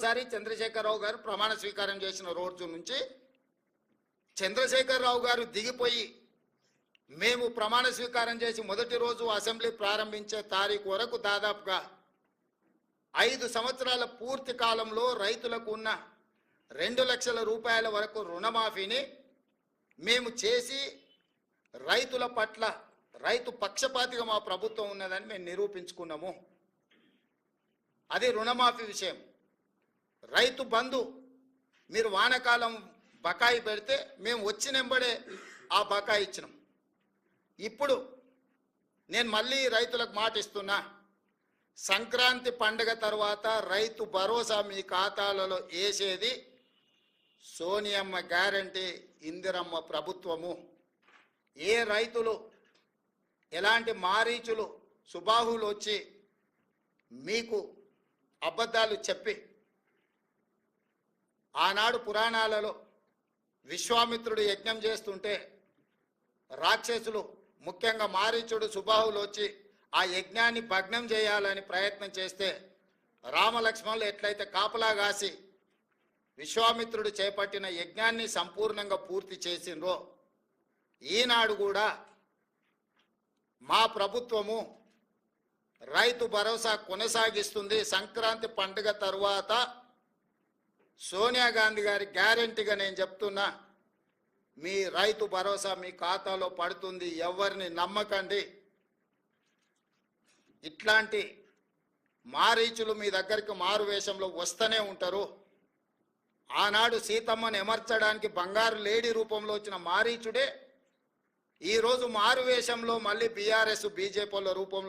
రెండోసారి చంద్రశేఖరరావు గారు ప్రమాణ స్వీకారం చేసిన రోజు నుంచి చంద్రశేఖరరావు గారు దిగిపోయి మేము ప్రమాణ స్వీకారం చేసి మొదటి రోజు అసెంబ్లీ ప్రారంభించే తారీఖు వరకు దాదాపుగా 5 సంవత్సరాల పూర్తి కాలంలో రైతులకు ఉన్న 2 లక్షల రూపాయల వరకు రుణమాఫీని మేము చేసి రైతుల పట్ల రైతు పక్షపాతిగా మా ప్రభుత్వం ఉన్నదని మేము నిరూపించుకున్నాము. అది రుణమాఫీ విషయం. రైతు బంధు మీరు వానాకాలం బకాయి పెడితే మేము వచ్చినెంబడే ఆ బకాయి ఇచ్చినాం. ఇప్పుడు నేను మళ్ళీ రైతులకు మాట ఇస్తున్నా, సంక్రాంతి పండుగ తర్వాత రైతు భరోసా మీ ఖాతాలలో వేసేది సోనియమ్మ గ్యారంటీ, ఇందిరమ్మ ప్రభుత్వము. ఏ రైతులు ఎలాంటి మారీచులు సుబాహులు వచ్చి మీకు అబద్ధాలు చెప్పి ఆనాడు పురాణాలలో విశ్వామిత్రుడు యజ్ఞం చేస్తుంటే రాక్షసులు ముఖ్యంగా మారీచుడు సుబాహులు వచ్చి ఆ యజ్ఞాన్ని భగ్నం చేయాలని ప్రయత్నం చేస్తే రామలక్ష్మణులు ఎట్లయితే కాపలా కాసి విశ్వామిత్రుడు చేపట్టిన యజ్ఞాన్ని సంపూర్ణంగా పూర్తి చేసిండ్రో ఈనాడు కూడా మా ప్రభుత్వము రైతు భరోసా కొనసాగిస్తుంది. సంక్రాంతి పండుగ తరువాత సోనియా గాంధీ గారి గ్యారెంటీగా నేను చెప్తున్నా, మీ రైతు భరోసా మీ ఖాతాలో పడుతుంది. ఎవరిని నమ్మకండి. ఇట్లాంటి మారీచులు మీ దగ్గరికి మారు వేషంలో వస్తూనే ఉంటారు. ఆనాడు సీతమ్మను ఎమర్చడానికి బంగారు లేడీ రూపంలో వచ్చిన మారీచుడే ఈరోజు మారు వేషంలో మళ్ళీ బీఆర్ఎస్ బీజేపీల రూపంలో